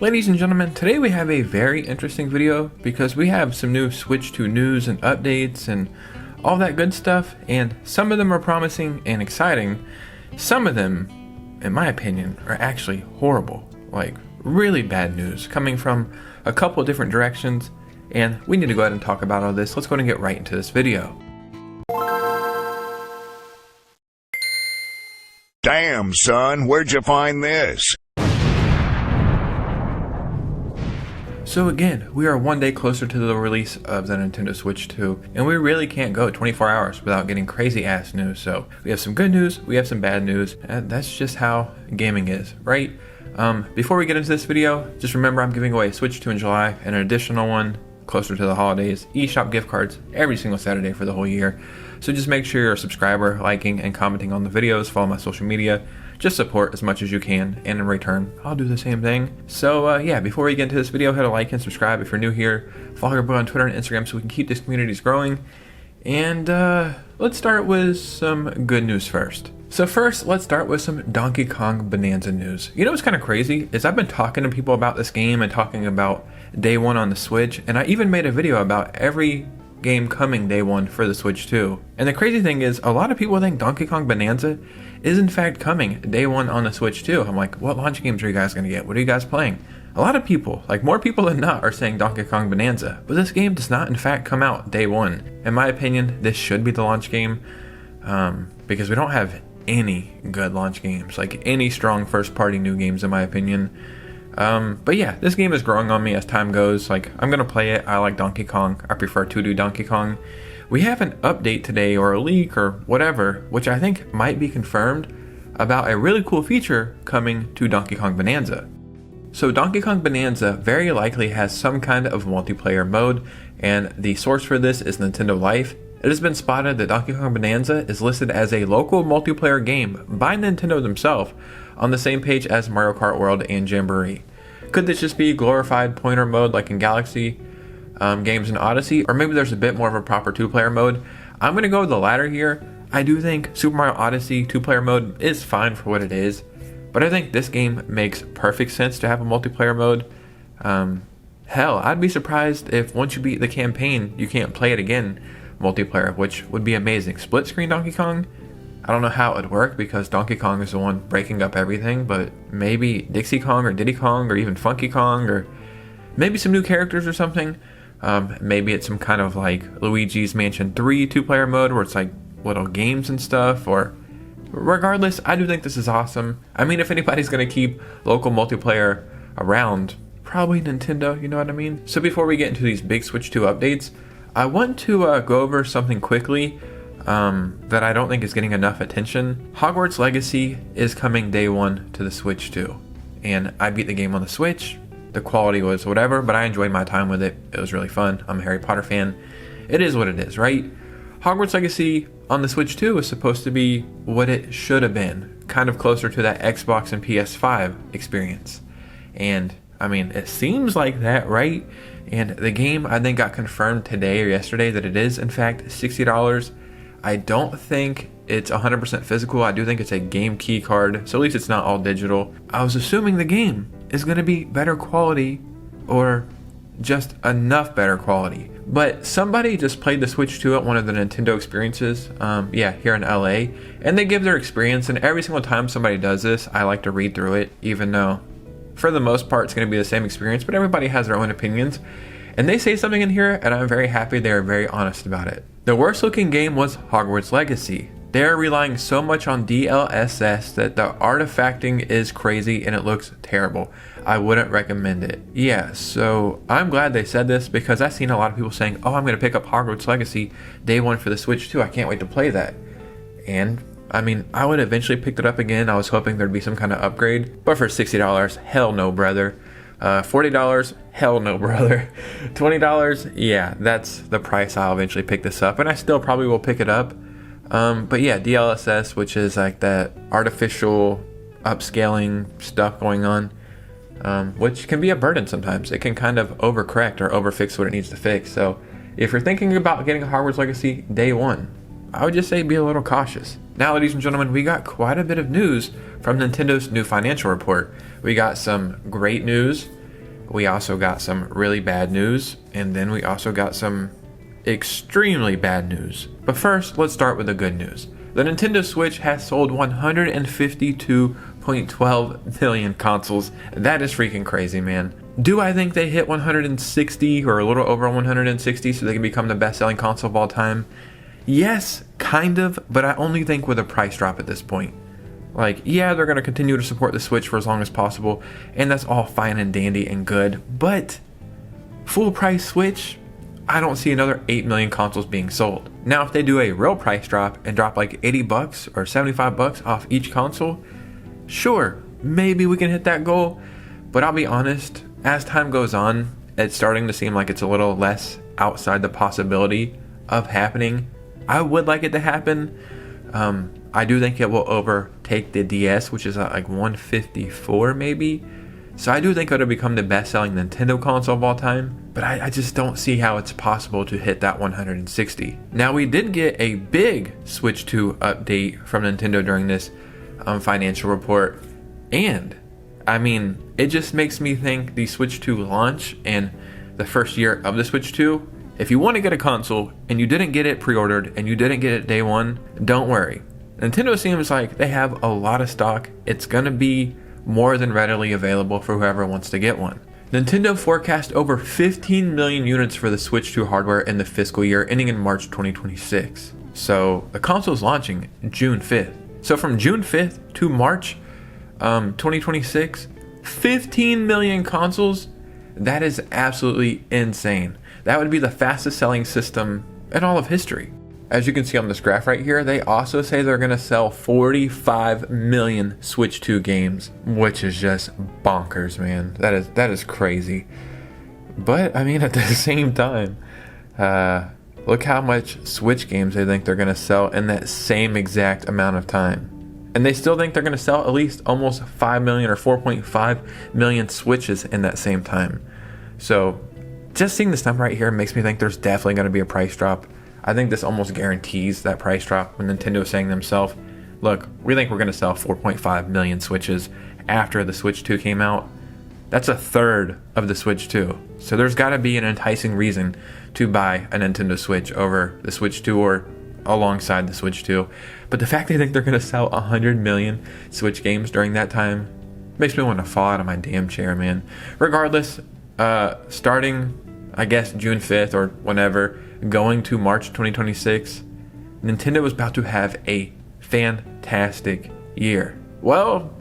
Ladies and gentlemen, today we have a very interesting video because we have some new Switch 2 news and updates and all that good stuff, and some of them are promising and exciting. Some of them, in my opinion, are actually horrible, like really bad news coming from a couple of different directions, and we need to go ahead and talk about all this. Let's go ahead and get right into this video. Damn, son, where'd you find this? So again, we are one day closer to the release of the Nintendo Switch 2, and we really can't go 24 hours without getting crazy ass news. So we have some good news, we have some bad news, and that's just how gaming is, right? Before we get into this video, just remember I'm giving away a Switch 2 in July and an additional one closer to the holidays, eShop gift cards every single Saturday for the whole year. So just make sure you're a subscriber, liking and commenting on the videos, follow my social media, just support as much as you can, and in return, I'll do the same thing. So yeah, before we get into this video, hit a like and subscribe if you're new here. Follow your boy on Twitter and Instagram so we can keep this community growing. And let's start with some good news first. So first, let's start with some Donkey Kong Bonanza news. You know what's kind of crazy is I've been talking to people about this game and talking about day one on the Switch, and I even made a video about every game coming day one for the Switch 2. And the crazy thing is, a lot of people think Donkey Kong Bonanza is in fact coming day one on the Switch 2. I'm like, what launch games are you guys gonna get? What are you guys playing? A lot of people, like more people than not, are saying Donkey Kong Bonanza, but this game does not in fact come out day one. In my opinion, this should be the launch game, because we don't have any good launch games, like any strong first party new games in my opinion. But yeah, this game is growing on me as time goes. Like, I'm gonna play it. I like Donkey Kong. I prefer 2D Donkey Kong. We have an update today, or a leak, or whatever, which I think might be confirmed, about a really cool feature coming to Donkey Kong Bonanza. So Donkey Kong Bonanza very likely has some kind of multiplayer mode, and the source for this is Nintendo Life. It has been spotted that Donkey Kong Bonanza is listed as a local multiplayer game by Nintendo themselves on the same page as Mario Kart World and Jamboree. Could this just be glorified pointer mode like in Galaxy games and Odyssey, or maybe there's a bit more of a proper two-player mode? I'm going to go with the latter here. I do think Super Mario Odyssey two-player mode is fine for what it is, but I think this game makes perfect sense to have a multiplayer mode. Hell, I'd be surprised if once you beat the campaign, you can't play it again multiplayer, which would be amazing. Split screen Donkey Kong? I don't know how it would work because Donkey Kong is the one breaking up everything, but maybe Dixie Kong or Diddy Kong or even Funky Kong, or maybe some new characters or something. Maybe it's some kind of like Luigi's Mansion 3 two-player mode where it's like little games and stuff, or regardless, I do think this is awesome. I mean, if anybody's going to keep local multiplayer around, probably Nintendo, you know what I mean? So before we get into these big Switch 2 updates, I want to go over something quickly that I don't think is getting enough attention. Hogwarts Legacy is coming day one to the Switch 2, and I beat the game on the Switch. The quality was whatever, but I enjoyed my time with it. It was really fun. I'm a Harry Potter fan. It is what it is, right? Hogwarts Legacy on the Switch 2 was supposed to be what it should have been, kind of closer to that Xbox and PS5 experience. And I mean, it seems like that, right? And the game, I think, got confirmed today or yesterday that it is in fact $60. I don't think it's 100% physical. I do think it's a game key card, so at least it's not all digital. I was assuming the game is going to be better quality, or just enough better quality. But somebody just played the Switch 2 at one of the Nintendo experiences, here in LA, and they give their experience, and every single time somebody does this, I like to read through it, even though for the most part it's going to be the same experience, but everybody has their own opinions. And they say something in here, and I'm very happy they are very honest about it. The worst looking game was Hogwarts Legacy. They are relying so much on DLSS that the artifacting is crazy and it looks terrible. I wouldn't recommend it. Yeah, so I'm glad they said this because I've seen a lot of people saying, oh, I'm going to pick up Hogwarts Legacy day one for the Switch 2. I can't wait to play that. And I mean, I would eventually pick it up again. I was hoping there'd be some kind of upgrade, but for $60, hell no, brother. $40, hell no, brother. $20, yeah, that's the price I'll eventually pick this up, and I still probably will pick it up. But yeah, DLSS, which is like that artificial upscaling stuff going on, which can be a burden sometimes. It can kind of overcorrect or overfix what it needs to fix. So if you're thinking about getting a Hogwarts Legacy day one, I would just say be a little cautious. Now, ladies and gentlemen, we got quite a bit of news from Nintendo's new financial report. We got some great news, we also got some really bad news, and then we also got some extremely bad news. But first, let's start with the good news. The Nintendo Switch has sold 152.12 million consoles. That is freaking crazy, man. Do I think they hit 160 or a little over 160 so they can become the best-selling console of all time? Yes, kind of, but I only think with a price drop at this point. Like, yeah, they're going to continue to support the Switch for as long as possible, and that's all fine and dandy and good, but full price Switch, I don't see another 8 million consoles being sold. Now, if they do a real price drop and drop like $80 or $75 off each console, sure, maybe we can hit that goal, but I'll be honest, as time goes on, it's starting to seem like it's a little less outside the possibility of happening. I would like it to happen. I do think it will overtake the DS, which is at like 154 maybe. So I do think it'll become the best-selling Nintendo console of all time, but I just don't see how it's possible to hit that 160. Now, we did get a big Switch 2 update from Nintendo during this financial report, and I mean, it just makes me think the Switch 2 launch and the first year of the Switch 2, if you want to get a console and you didn't get it pre-ordered and you didn't get it day one, don't worry. Nintendo seems like they have a lot of stock. It's going to be more than readily available for whoever wants to get one. Nintendo forecast over 15 million units for the Switch 2 hardware in the fiscal year ending in March 2026. So the console is launching June 5th. So from June 5th to March 2026, 15 million consoles. That is absolutely insane. That would be the fastest selling system in all of history. As you can see on this graph right here, they also say they're going to sell 45 million Switch 2 games, which is just bonkers, man. That is crazy. But, I mean, at the same time, look how much Switch games they think they're going to sell in that same exact amount of time. And they still think they're going to sell at least almost 5 million or 4.5 million Switches in that same time. So, just seeing this number right here makes me think there's definitely going to be a price drop. I think this almost guarantees that price drop when Nintendo is saying themselves, look, we think we're going to sell 4.5 million Switches after the Switch 2 came out. That's a third of the Switch 2. So there's got to be an enticing reason to buy a Nintendo Switch over the Switch 2 or alongside the Switch 2. But the fact they think they're going to sell 100 million Switch games during that time makes me want to fall out of my damn chair, man. Regardless, starting, I guess, June 5th or whenever, going to March 2026, Nintendo is about to have a fantastic year. Well,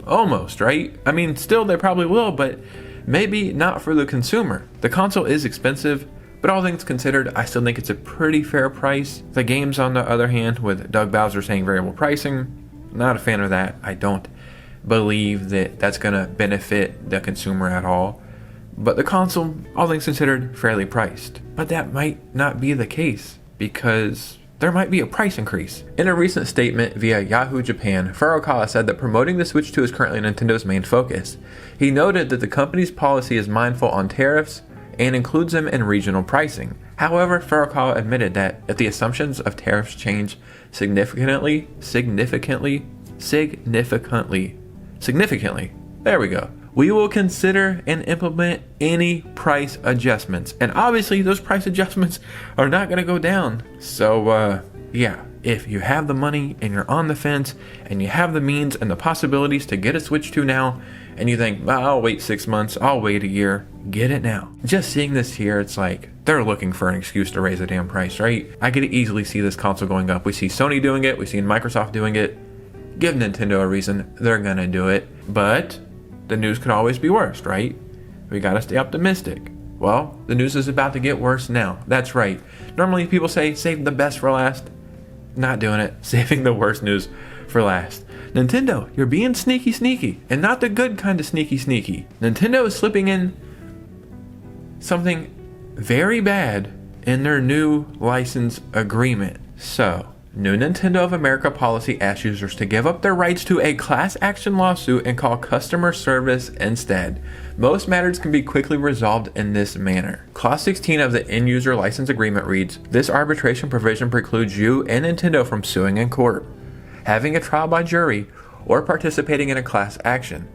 almost, right? I mean, still they probably will, but maybe not for the consumer. The console is expensive, but all things considered, I still think it's a pretty fair price. The games, on the other hand, with Doug Bowser saying variable pricing, not a fan of that. I don't believe that that's going to benefit the consumer at all. But the console, all things considered, fairly priced. But that might not be the case, because there might be a price increase. In a recent statement via Yahoo Japan, Furukawa said that promoting the Switch 2 is currently Nintendo's main focus. He noted that the company's policy is mindful on tariffs and includes them in regional pricing. However, Furukawa admitted that if the assumptions of tariffs change significantly, there we go, we will consider and implement any price adjustments. And obviously, those price adjustments are not going to go down. So, yeah, if you have the money and you're on the fence and you have the means and the possibilities to get a Switch 2 now, and you think, well, I'll wait 6 months, I'll wait a year, get it now. Just seeing this here, it's like they're looking for an excuse to raise the damn price, right? I could easily see this console going up. We see Sony doing it, we see Microsoft doing it. Give Nintendo a reason, they're going to do it. But the news could always be worse, right? We gotta stay optimistic. Well, the news is about to get worse now. That's right. Normally people say, save the best for last. Not doing it. Saving the worst news for last. Nintendo, you're being sneaky, and not the good kind of sneaky. Nintendo is slipping in something very bad in their new license agreement. So, new Nintendo of America policy asks users to give up their rights to a class action lawsuit and call customer service instead. Most matters can be quickly resolved in this manner. Clause 16 of the end user license agreement reads, this arbitration provision precludes you and Nintendo from suing in court, having a trial by jury, or participating in a class action.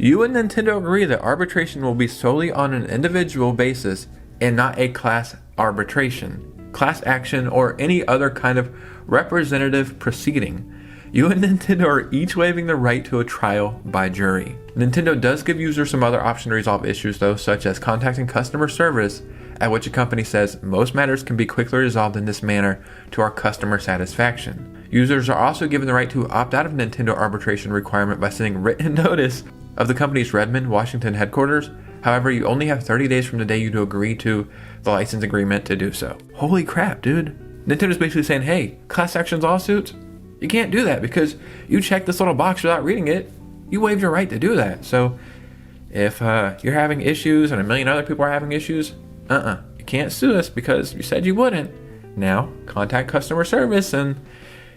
You and Nintendo agree that arbitration will be solely on an individual basis and not a class arbitration, class action, or any other kind of representative proceeding. You and Nintendo are each waiving the right to a trial by jury. Nintendo does give users some other options to resolve issues though, such as contacting customer service, at which a company says most matters can be quickly resolved in this manner to our customer satisfaction. Users are also given the right to opt out of Nintendo arbitration requirement by sending written notice of the company's Redmond, Washington headquarters. However, you only have 30 days from the day you do agree to the license agreement to do so. Holy crap, dude. Nintendo's basically saying, hey, class action lawsuits, you can't do that because you checked this little box without reading it. You waived your right to do that. So if you're having issues and a million other people are having issues, you can't sue us because you said you wouldn't. Now, contact customer service and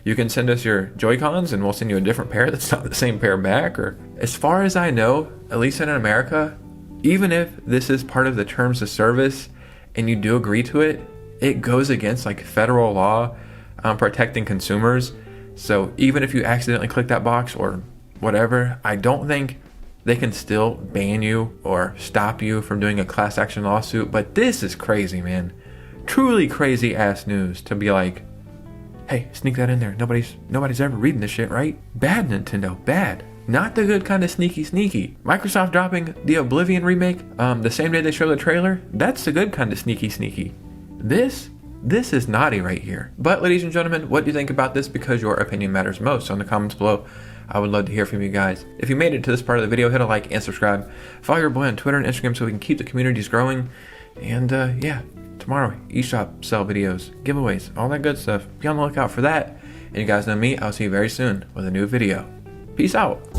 you can send us your Joy-Cons and we'll send you a different pair that's not the same pair back. Or as far as I know, at least in America, even if this is part of the terms of service and you do agree to it, it goes against like federal law protecting consumers. So even if you accidentally click that box or whatever, I don't think they can still ban you or stop you from doing a class action lawsuit. But this is crazy, man. Truly crazy ass news to be like, hey, sneak that in there. Nobody's ever reading this shit, right? Bad, Nintendo, bad. Not the good kind of sneaky. Microsoft dropping the Oblivion remake the same day they show the trailer, that's the good kind of sneaky. This is naughty right here. But ladies and gentlemen, what do you think about this? Because your opinion matters most. So in the comments below, I would love to hear from you guys. If you made it to this part of the video, hit a like and subscribe. Follow your boy on Twitter and Instagram so we can keep the communities growing. And yeah, tomorrow, eShop, sell videos, giveaways, all that good stuff. Be on the lookout for that. And you guys know me, I'll see you very soon with a new video. Peace out.